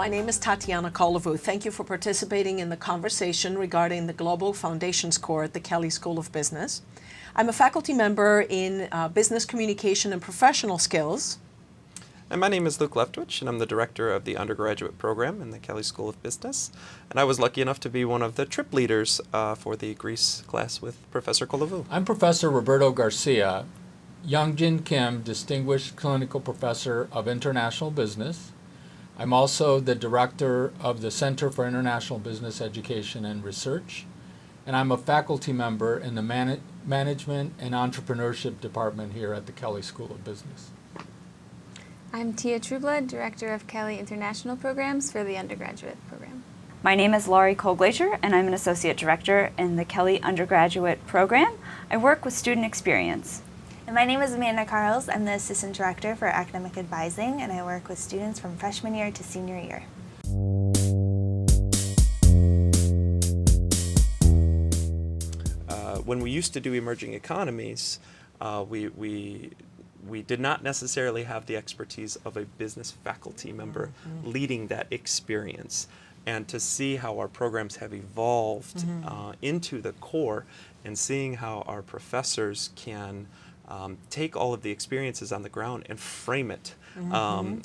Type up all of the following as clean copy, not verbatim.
My name is Tatiana Kolovou. Thank you for participating in the conversation regarding the Global Foundations Core at the Kelley School of Business. I'm a faculty member in Business Communication and Professional Skills. And my name is Luke Leftwich, and I'm the director of the undergraduate program in the Kelley School of Business. And I was lucky enough to be one of the trip leaders for the Greece class with Professor Kolovou. I'm Professor Roberto Garcia, Youngjin Kim Distinguished Clinical Professor of International Business. I'm also the director of the Center for International Business Education and Research, and I'm a faculty member in the Management and Entrepreneurship Department here at the Kelley School of Business. I'm Tia Trueblood, Director of Kelley International Programs for the undergraduate program. My name is Laurie Colglazier, and I'm an Associate Director in the Kelley Undergraduate Program. I work with student experience. And my name is Amanda Karls. I'm the Assistant Director for Academic Advising, and I work with students from freshman year to senior year. When we used to do emerging economies, we did not necessarily have the expertise of a business faculty member leading that experience. And to see how our programs have evolved into the core and seeing how our professors can take all of the experiences on the ground and frame it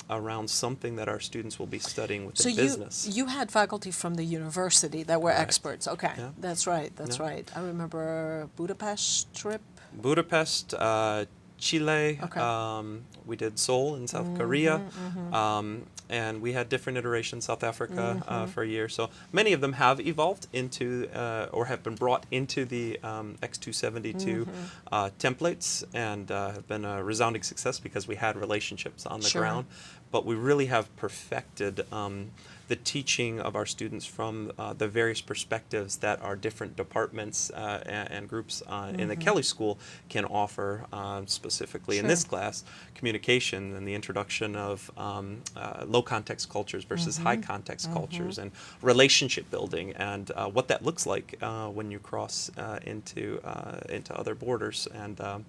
around something that our students will be studying within business. So you had faculty from the university that were experts. Okay, Yeah. that's right, that's right. I remember Budapest trip. Budapest, Chile, we did Seoul in South Korea, and we had different iterations, South Africa for a year. So many of them have evolved into or have been brought into the X272 templates and have been a resounding success because we had relationships on the ground. But we really have perfected the teaching of our students from the various perspectives that our different departments and groups in the Kelley School can offer, specifically in this class, communication and the introduction of low context cultures versus high context cultures, and relationship building, and what that looks like when you cross into other borders. And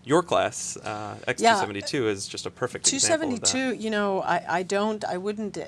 your class, X272, is just a perfect example of that. 272, you know, I wouldn't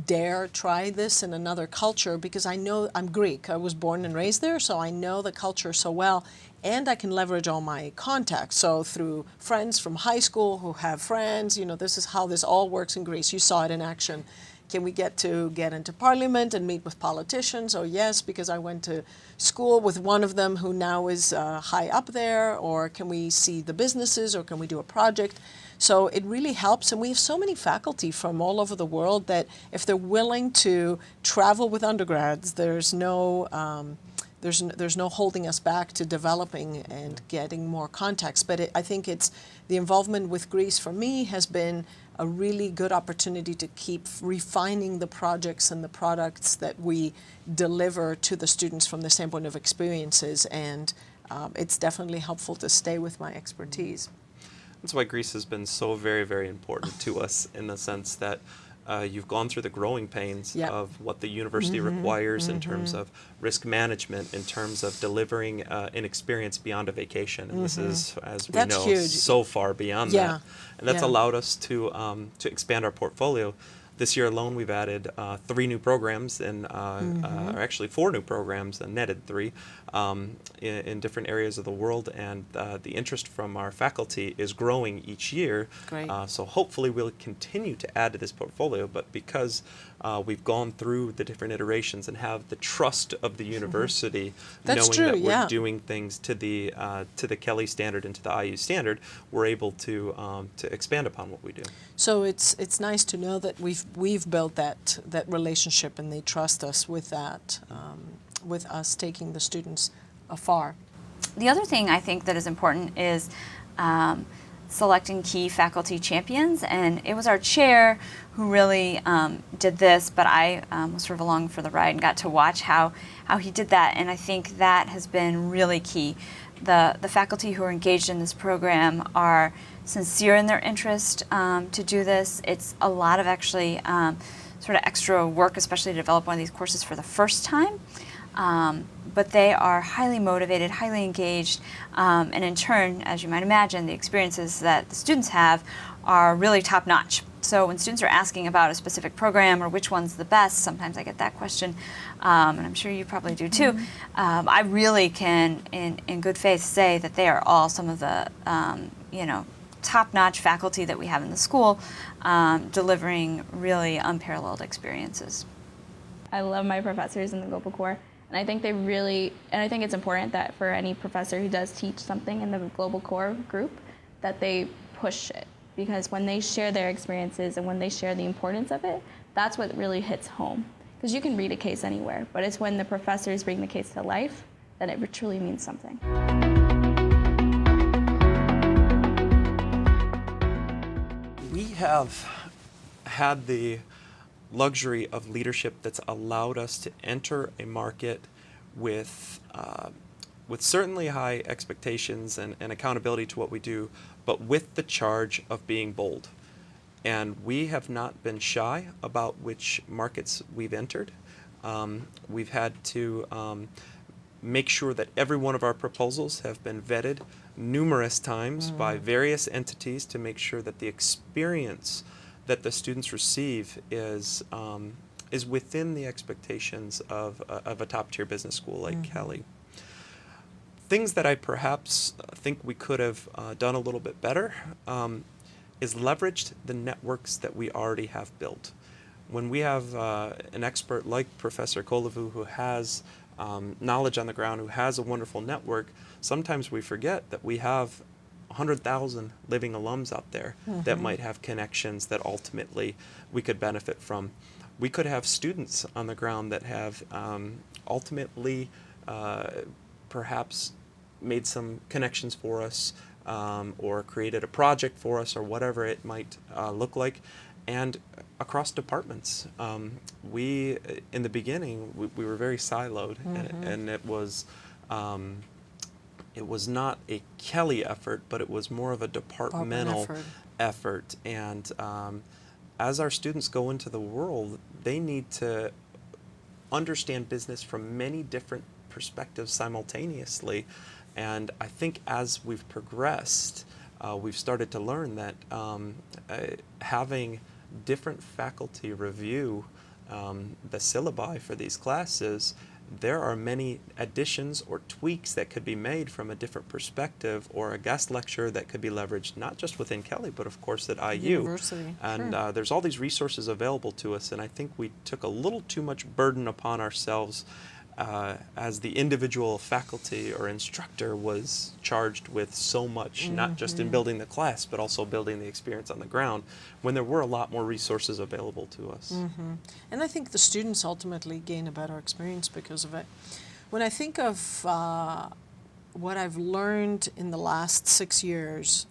dare try this in another culture because I know I'm Greek. I was born and raised there, so I know the culture so well, and I can leverage all my contacts. So through friends from high school who have friends, you know, this is how this all works in Greece. You saw it in action. Can we get into parliament and meet with politicians? Oh yes, because I went to school with one of them who now is high up there. Or can we see the businesses, or can we do a project? So it really helps, and we have so many faculty from all over the world that if they're willing to travel with undergrads, there's no holding us back to developing and getting more context. But I think it's the involvement with Greece for me has been a really good opportunity to keep refining the projects and the products that we deliver to the students from the standpoint of experiences, and it's definitely helpful to stay with my expertise. That's why Greece has been so very, very important to us, in the sense that you've gone through the growing pains of what the university requires in terms of risk management, in terms of delivering an experience beyond a vacation. And this is, as we know, huge. So far beyond that. And that's allowed us to expand our portfolio. This year alone, we've added 3 new programs, and or actually 4 new programs, and netted 3, in different areas of the world. And the interest from our faculty is growing each year. Great. So hopefully we'll continue to add to this portfolio. But because we've gone through the different iterations and have the trust of the university, knowing that we're doing things to the Kelley standard and to the IU standard, we're able to expand upon what we do. So it's nice to know that we've built that relationship, and they trust us with that, with us taking the students afar. The other thing I think that is important is selecting key faculty champions, and it was our chair who really did this, but I was sort of along for the ride and got to watch how he did that, and I think that has been really key. The faculty who are engaged in this program are sincere in their interest to do this. It's a lot of actually sort of extra work, especially to develop one of these courses for the first time. but they are highly motivated, highly engaged, and in turn, as you might imagine, the experiences that the students have are really top-notch. So when students are asking about a specific program or which one's the best, sometimes I get that question, and I'm sure you probably do too. I really can, in good faith, say that they are all some of the, top-notch faculty that we have in the school, delivering really unparalleled experiences. I love my professors in the Global Core, and I think I think it's important that for any professor who does teach something in the Global Core group, that they push it. Because when they share their experiences and when they share the importance of it, that's what really hits home. Because you can read a case anywhere, but it's when the professors bring the case to life that it truly means something. We have had the luxury of leadership that's allowed us to enter a market with certainly high expectations and accountability to what we do, but with the charge of being bold. And we have not been shy about which markets we've entered. We've had to make sure that every one of our proposals have been vetted numerous times by various entities to make sure that the experience that the students receive is within the expectations of a top-tier business school like Kelley. Things that I perhaps think we could have done a little bit better is leveraged the networks that we already have built. When we have an expert like Professor Kolovou who has knowledge on the ground, who has a wonderful network, sometimes we forget that we have 100,000 living alums out there that might have connections that ultimately we could benefit from. We could have students on the ground that have ultimately perhaps made some connections for us or created a project for us or whatever it might look like. And across departments, we, in the beginning, we were very siloed, and it was not a Kelley effort, but it was more of a departmental effort. And as our students go into the world, they need to understand business from many different perspectives simultaneously. And I think as we've progressed, we've started to learn that having different faculty review the syllabi for these classes, there are many additions or tweaks that could be made from a different perspective, or a guest lecture that could be leveraged not just within Kelley, but of course at IU. University. And there's all these resources available to us, and I think we took a little too much burden upon ourselves as the individual faculty or instructor was charged with so much, not just in building the class, but also building the experience on the ground, when there were a lot more resources available to us. And I think the students ultimately gain a better experience because of it. When I think of what I've learned in the last 6 years,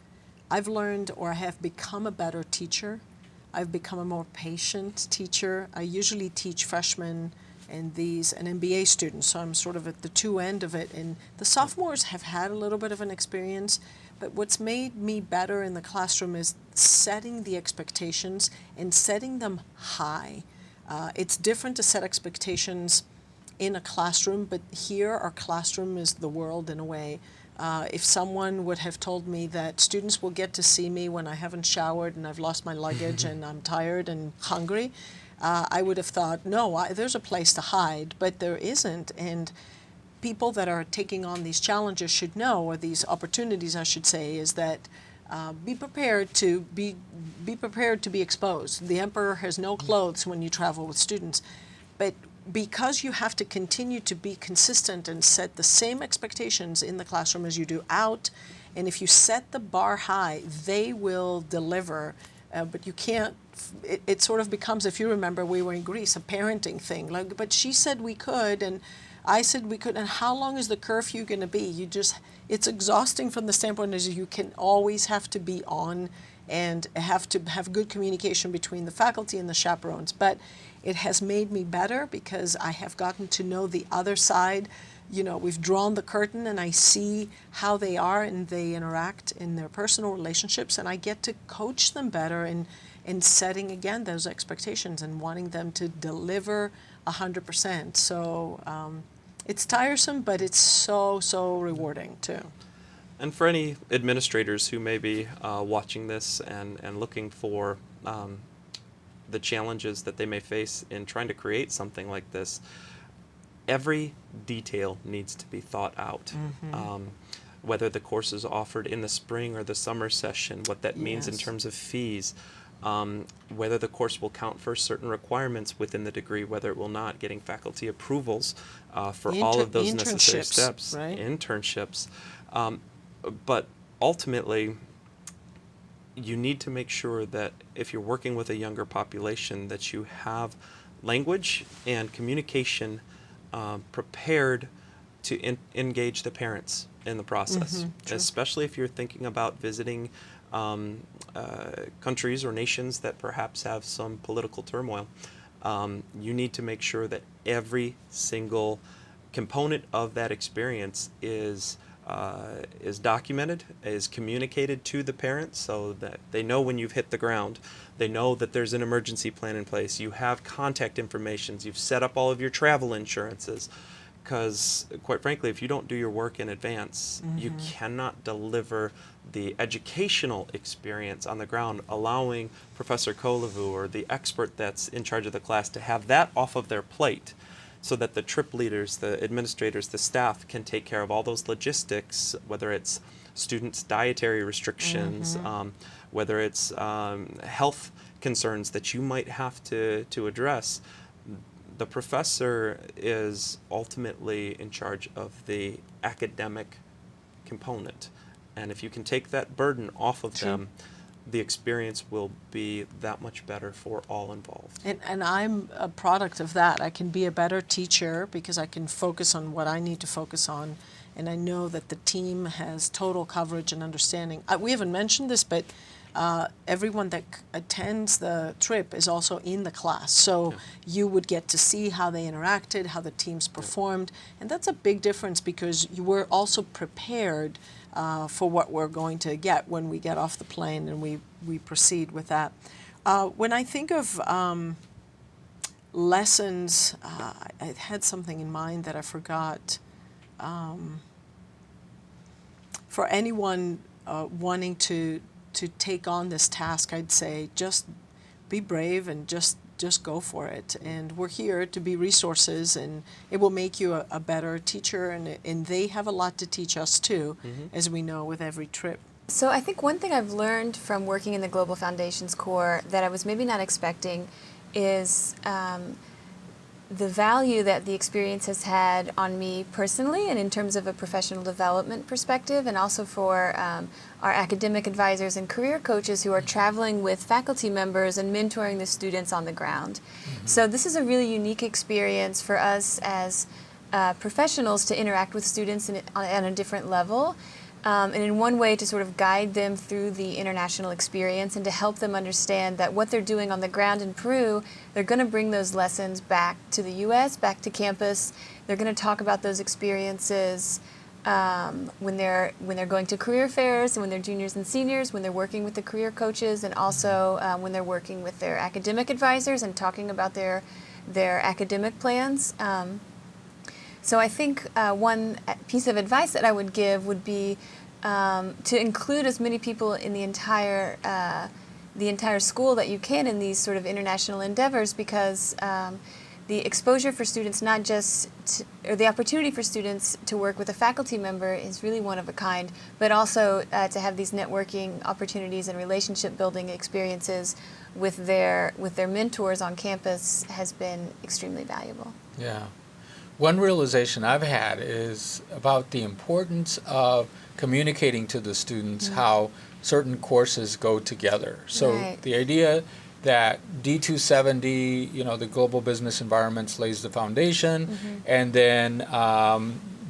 I've learned or have become a better teacher. I've become a more patient teacher. I usually teach freshmen and an MBA students, so I'm sort of at the two end of it. And the sophomores have had a little bit of an experience, but what's made me better in the classroom is setting the expectations and setting them high. It's different to set expectations in a classroom, but here our classroom is the world in a way. If someone would have told me that students will get to see me when I haven't showered and I've lost my luggage and I'm tired and hungry, I would have thought, no, there's a place to hide, but there isn't. And people that are taking on these challenges should know, or these opportunities, I should say, is that be prepared to be exposed. The emperor has no clothes when you travel with students, but because you have to continue to be consistent and set the same expectations in the classroom as you do out, and if you set the bar high, they will deliver. But you can't, it sort of becomes, if you remember, we were in Greece, a parenting thing. Like, but she said we could, and I said we could, and how long is the curfew going to be? It's exhausting from the standpoint as you can always have to be on and have to have good communication between the faculty and the chaperones. But it has made me better because I have gotten to know the other side. You know, we've drawn the curtain and I see how they are and they interact in their personal relationships, and I get to coach them better in setting, again, those expectations and wanting them to deliver 100%. So It's tiresome, but it's so rewarding too. And for any administrators who may be watching this and looking for the challenges that they may face in trying to create something like this, every detail needs to be thought out. Whether the course is offered in the spring or the summer session, what that means in Yes. terms of fees, whether the course will count for certain requirements within the degree, whether it will not, getting faculty approvals for all of those necessary internships, steps, right? internships. But ultimately, you need to make sure that if you're working with a younger population, that you have language and communication prepared to engage the parents in the process, especially if you're thinking about visiting countries or nations that perhaps have some political turmoil. You need to make sure that every single component of that experience is documented, is communicated to the parents so that they know when you've hit the ground. They know that there's an emergency plan in place. You have contact information. You've set up all of your travel insurances. Because, quite frankly, if you don't do your work in advance, you cannot deliver the educational experience on the ground, allowing Professor Kolovou or the expert that's in charge of the class to have that off of their plate, so that the trip leaders, the administrators, the staff can take care of all those logistics, whether it's students' dietary restrictions, whether it's health concerns that you might have to address. The professor is ultimately in charge of the academic component. And if you can take that burden off of them, the experience will be that much better for all involved. And I'm a product of that. I can be a better teacher because I can focus on what I need to focus on. And I know that the team has total coverage and understanding. We haven't mentioned this, but everyone that attends the trip is also in the class. So you would get to see how they interacted, how the teams performed. And that's a big difference because you were also prepared for what we're going to get when we get off the plane and we proceed with that. When I think of lessons, I had something in mind that I forgot. For anyone wanting to take on this task, I'd say just be brave and just go for it. And we're here to be resources, and it will make you a better teacher, and they have a lot to teach us too, as we know with every trip. So I think one thing I've learned from working in the Global Foundations Corps that I was maybe not expecting is the value that the experience has had on me personally and in terms of a professional development perspective, and also for our academic advisors and career coaches who are traveling with faculty members and mentoring the students on the ground. So this is a really unique experience for us as professionals to interact with students on a different level. And in one way to sort of guide them through the international experience and to help them understand that what they're doing on the ground in Peru, they're going to bring those lessons back to the U.S., back to campus. They're going to talk about those experiences when they're going to career fairs and when they're juniors and seniors, when they're working with the career coaches, and also when they're working with their academic advisors and talking about their academic plans. So I think one piece of advice that I would give would be to include as many people in the entire school that you can in these sort of international endeavors, because the exposure for students, not just or the opportunity for students to work with a faculty member is really one of a kind, but also to have these networking opportunities and relationship building experiences with their mentors on campus has been extremely valuable. Yeah. One realization I've had is about the importance of communicating to the students how certain courses go together. So the idea that D270, the global business environments, lays the foundation, and then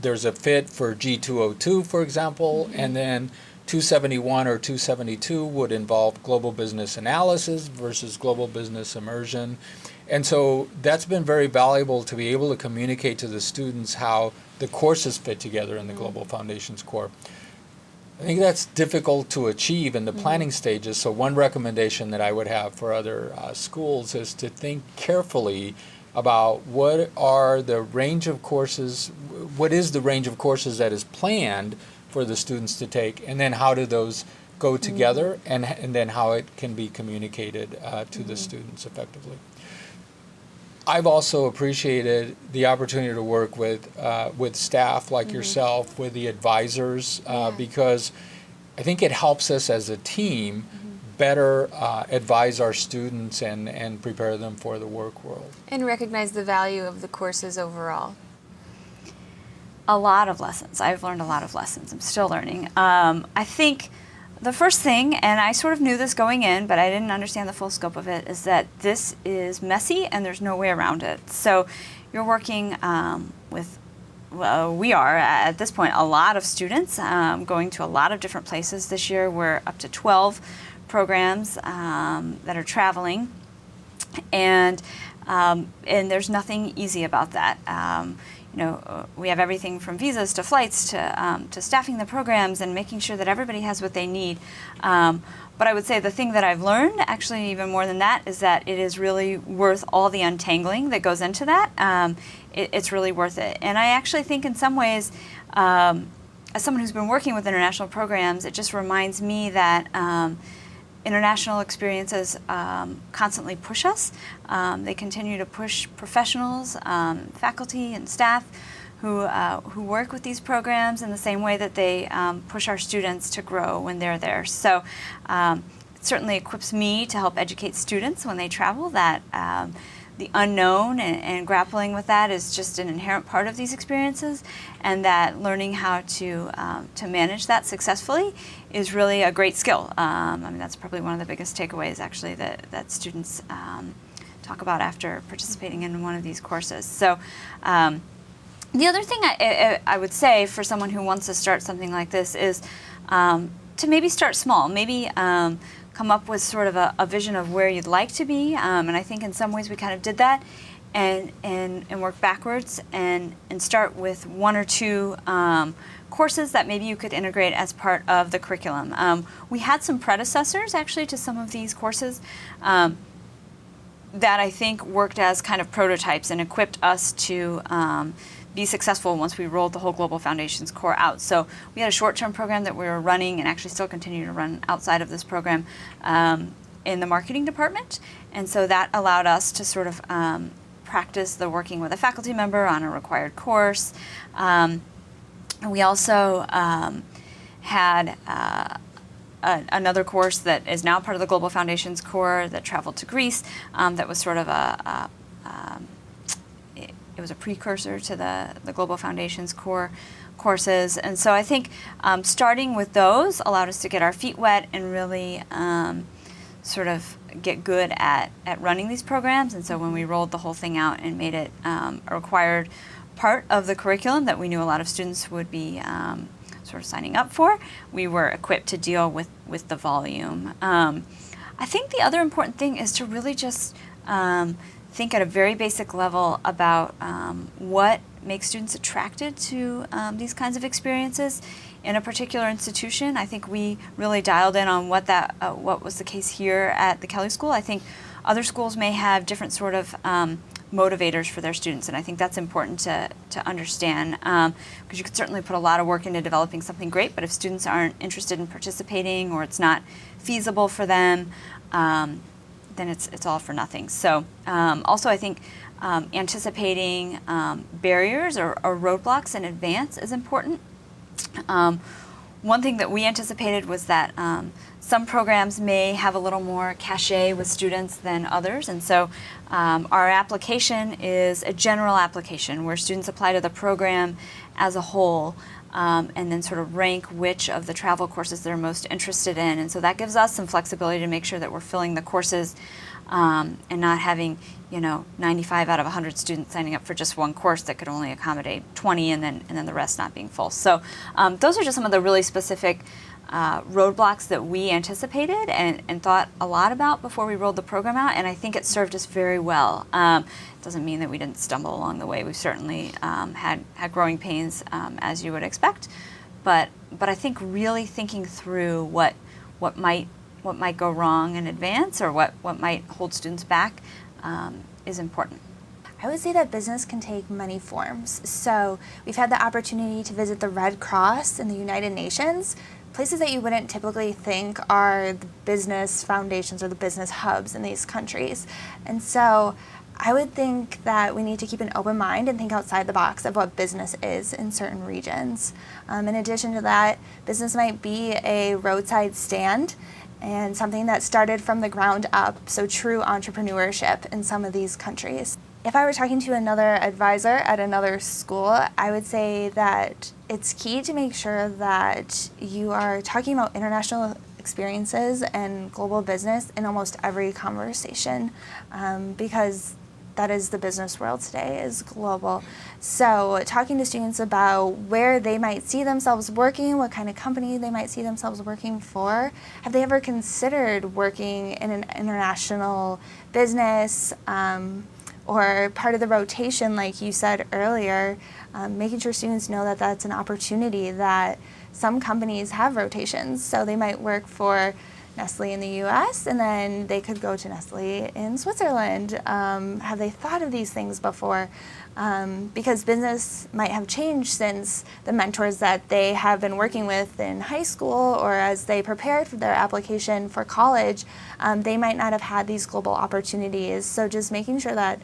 there's a fit for G202, for example, and then 271 or 272 would involve global business analysis versus global business immersion. And so that's been very valuable to be able to communicate to the students how the courses fit together in the Global Foundations Corps. I think that's difficult to achieve in the planning stages, so one recommendation that I would have for other schools is to think carefully about what are the range of courses, what is the range of courses that is planned for the students to take, and then how do those go together, and then how it can be communicated to the students effectively. I've also appreciated the opportunity to work with staff like yourself, with the advisors, because I think it helps us as a team better advise our students and prepare them for the work world. And recognize the value of the courses overall. A lot of lessons. I've learned a lot of lessons. I'm still learning. I think the first thing, and I sort of knew this going in, but I didn't understand the full scope of it, is that this is messy and there's no way around it. So you're working with, well, we are at this point a lot of students going to a lot of different places this year. We're up to 12 programs that are traveling, and there's nothing easy about that. You know, we have everything from visas to flights to staffing the programs and making sure that everybody has what they need. But I would say the thing that I've learned, actually even more than that, is that it is really worth all the untangling that goes into that. It's really worth it. And I actually think in some ways, as someone who's been working with international programs, it just reminds me that international experiences constantly push us. They continue to push professionals, faculty and staff who work with these programs in the same way that they push our students to grow when they're there. So it certainly equips me to help educate students when they travel that the unknown and grappling with that is just an inherent part of these experiences, and that learning how to manage that successfully is really a great skill. I mean, that's probably one of the biggest takeaways, actually, that students talk about after participating in one of these courses. So the other thing I would say for someone who wants to start something like this is to maybe start small, maybe come up with sort of a vision of where you'd like to be, and I think in some ways we kind of did that, and work backwards and start with one or two courses that maybe you could integrate as part of the curriculum. We had some predecessors actually to some of these courses that I think worked as kind of prototypes and equipped us to be successful once we rolled the whole Global Foundations core out. So we had a short-term program that we were running and actually still continue to run outside of this program in the marketing department. And so that allowed us to sort of practice the working with a faculty member on a required course. We also had another course that is now part of the Global Foundations core that traveled to Greece that was sort of it was a precursor to the Global Foundations core courses. And so I think starting with those allowed us to get our feet wet and really sort of get good at running these programs. And so when we rolled the whole thing out and made it a required part of the curriculum that we knew a lot of students would be sort of signing up for, we were equipped to deal with the volume. I think the other important thing is to really just think at a very basic level about what makes students attracted to these kinds of experiences in a particular institution. I think we really dialed in on what was the case here at the Kelley School. I think other schools may have different sort of motivators for their students, and I think that's important to understand, because you could certainly put a lot of work into developing something great, but if students aren't interested in participating or it's not feasible for them, then it's all for nothing. So also I think anticipating barriers or roadblocks in advance is important. One thing that we anticipated was that some programs may have a little more cachet with students than others, and so our application is a general application where students apply to the program as a whole, and then sort of rank which of the travel courses they're most interested in. And so that gives us some flexibility to make sure that we're filling the courses and not having 95 out of 100 students signing up for just one course that could only accommodate 20 and then the rest not being full. So those are just some of the really specific roadblocks that we anticipated and thought a lot about before we rolled the program out, and I think it served us very well. It doesn't mean that we didn't stumble along the way. We've certainly had growing pains, as you would expect, but I think really thinking through what might go wrong in advance or what might hold students back is important. I would say that business can take many forms. So we've had the opportunity to visit the Red Cross and the United Nations, places that you wouldn't typically think are the business foundations or the business hubs in these countries. And so I would think that we need to keep an open mind and think outside the box of what business is in certain regions. In addition to that, business might be a roadside stand and something that started from the ground up, so true entrepreneurship in some of these countries. If I were talking to another advisor at another school, I would say that it's key to make sure that you are talking about international experiences and global business in almost every conversation, because that is the business world today, is global. So talking to students about where they might see themselves working, what kind of company they might see themselves working for. Have they ever considered working in an international business, or part of the rotation, like you said earlier, making sure students know that that's an opportunity, that some companies have rotations. So they might work for Nestle in the US and then they could go to Nestle in Switzerland. Have they thought of these things before? Because business might have changed since the mentors that they have been working with in high school, or as they prepared for their application for college, they might not have had these global opportunities. So just making sure that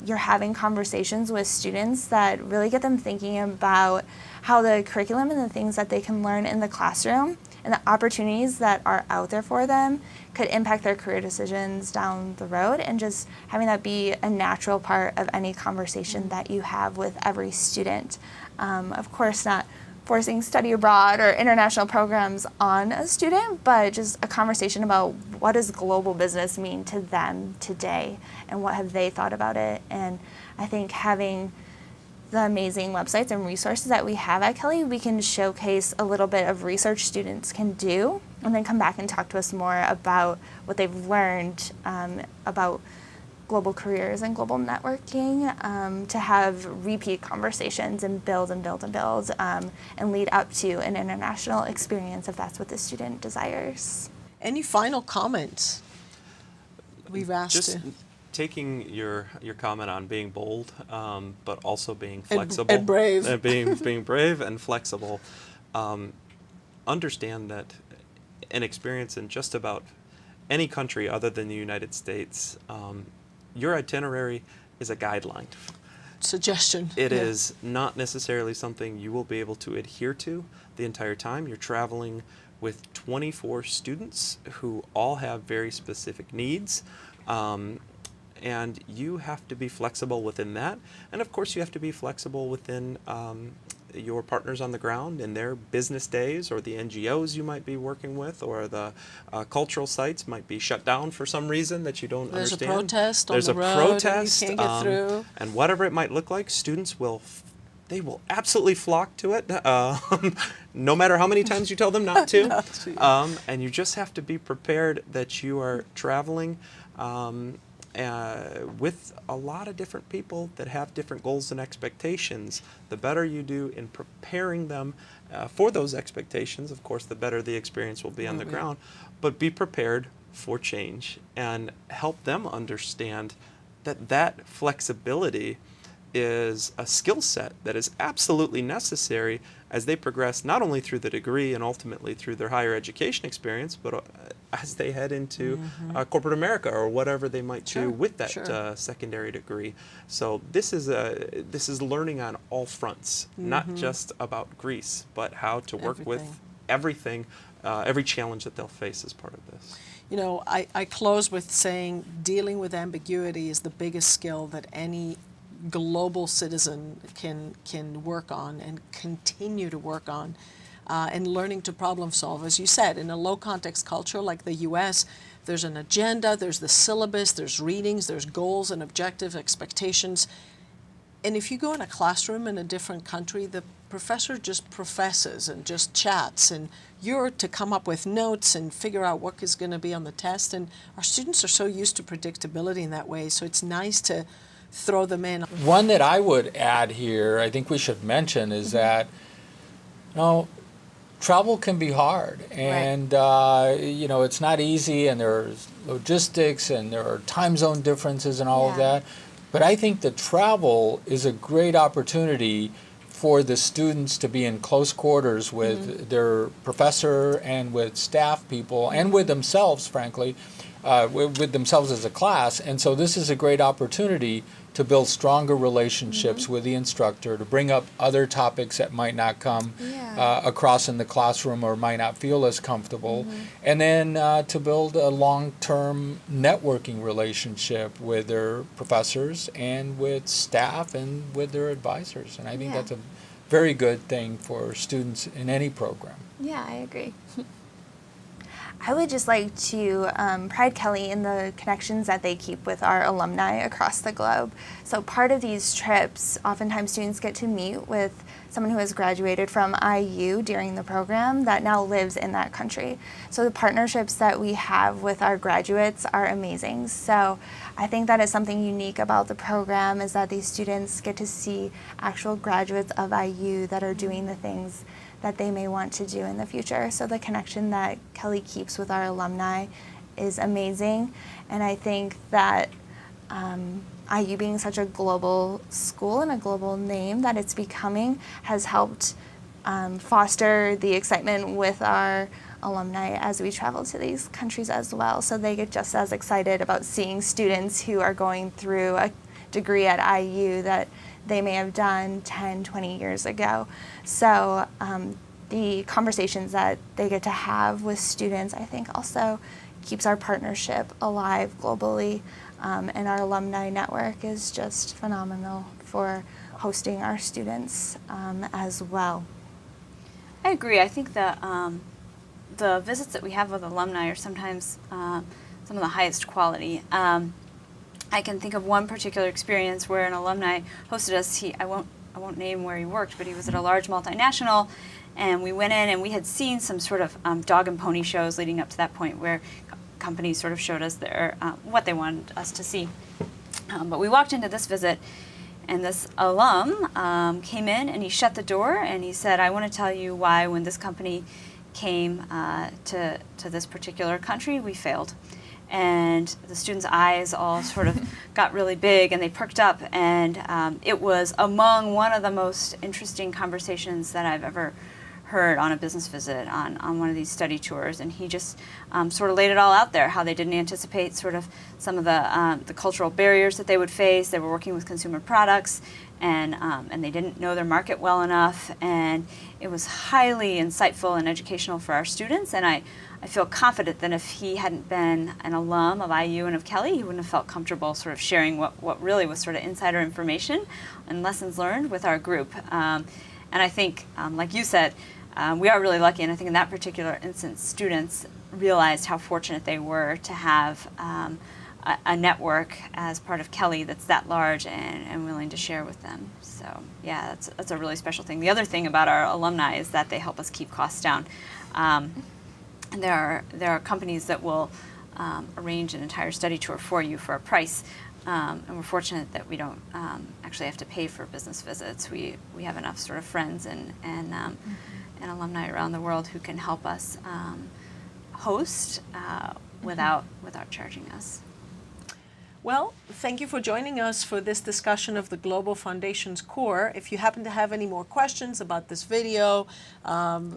you're having conversations with students that really get them thinking about how the curriculum and the things that they can learn in the classroom and the opportunities that are out there for them could impact their career decisions down the road, and just having that be a natural part of any conversation that you have with every student. Of course, not forcing study abroad or international programs on a student, but just a conversation about what does global business mean to them today and what have they thought about it. And I think having the amazing websites and resources that we have at Kelley, we can showcase a little bit of research students can do, and then come back and talk to us more about what they've learned about global careers and global networking, to have repeat conversations and build and build and build, and lead up to an international experience if that's what the student desires. Any final comments? We've asked Just to. taking your comment on being bold, but also being flexible and brave. and being brave and flexible. Understand that an experience in just about any country other than the United States, your itinerary is a guideline. Suggestion. It is not necessarily something you will be able to adhere to the entire time. You're traveling with 24 students who all have very specific needs. And you have to be flexible within that. And of course, you have to be flexible within your partners on the ground and their business days, or the NGOs you might be working with, or the cultural sites might be shut down for some reason that you don't understand. There's a protest on There's the a road protest, and you can't get through. And whatever it might look like, students will they will absolutely flock to it, no matter how many times you tell them not to. And you just have to be prepared that you are traveling with a lot of different people that have different goals and expectations. The better you do in preparing them for those expectations, of course, the better the experience will be on the ground. But be prepared for change and help them understand that that flexibility is a skill set that is absolutely necessary as they progress not only through the degree and ultimately through their higher education experience, but as they head into corporate America or whatever they might do with that secondary degree. So this is learning on all fronts, not just about Greece, but how to work with everything, every challenge that they'll face as part of this. You know, I close with saying dealing with ambiguity is the biggest skill that any global citizen can work on and continue to work on, and learning to problem solve. As you said, in a low context culture like the US, there's an agenda, there's the syllabus, there's readings, there's goals and objective expectations. And if you go in a classroom in a different country, the professor just professes and just chats, and you're to come up with notes and figure out what is going to be on the test. And our students are so used to predictability in that way, so it's nice to throw them in. One that I would add here, I think we should mention, is that, you know, travel can be hard, and you know, it's not easy, and there's logistics and there are time zone differences and all of that. But I think the travel is a great opportunity for the students to be in close quarters with their professor and with staff people and with themselves, frankly, with themselves as a class. And so this is a great opportunity to build stronger relationships with the instructor, to bring up other topics that might not come across in the classroom or might not feel as comfortable, and then to build a long-term networking relationship with their professors and with staff and with their advisors. And I think that's a very good thing for students in any program. Yeah, I agree. I would just like to pride Kelley in the connections that they keep with our alumni across the globe. So part of these trips, oftentimes students get to meet with someone who has graduated from IU during the program that now lives in that country. So the partnerships that we have with our graduates are amazing. So I think that is something unique about the program, is that these students get to see actual graduates of IU that are doing the things that they may want to do in the future. So the connection that Kelley keeps with our alumni is amazing. And I think that IU being such a global school and a global name that it's becoming has helped foster the excitement with our alumni as we travel to these countries as well. So they get just as excited about seeing students who are going through a degree at IU that they may have done 10, 20 years ago. So the conversations that they get to have with students, I think, also keeps our partnership alive globally. And our alumni network is just phenomenal for hosting our students as well. I agree. I think the visits that we have with alumni are sometimes some of the highest quality. I can think of one particular experience where an alumni hosted us. I won't name where he worked, but he was at a large multinational, and we went in and we had seen some sort of dog and pony shows leading up to that point where companies sort of showed us their what they wanted us to see. But we walked into this visit, and this alum came in and he shut the door and he said, "I want to tell you why when this company came to this particular country, we failed." And the students' eyes all sort of got really big and they perked up, and it was among one of the most interesting conversations that I've ever heard on a business visit on one of these study tours. And he just sort of laid it all out there, how they didn't anticipate sort of some of the cultural barriers that they would face. They were working with consumer products, and they didn't know their market well enough, and it was highly insightful and educational for our students. And I feel confident that if he hadn't been an alum of IU and of Kelley, he wouldn't have felt comfortable sort of sharing what really was sort of insider information and lessons learned with our group. And I think, like you said, we are really lucky, and I think in that particular instance, students realized how fortunate they were to have a network as part of Kelley that's that large and willing to share with them. So yeah, that's a really special thing. The other thing about our alumni is that they help us keep costs down. And there are companies that will arrange an entire study tour for you for a price, and we're fortunate that we don't actually have to pay for business visits. We have enough sort of friends and alumni around the world who can help us host without charging us. Well, thank you for joining us for this discussion of the Global Foundations Core. If you happen to have any more questions about this video,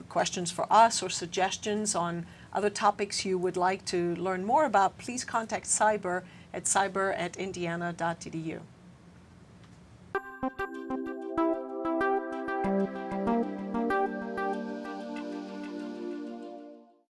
questions for us or suggestions on other topics you would like to learn more about, please contact CIBER at ciber@indiana.edu.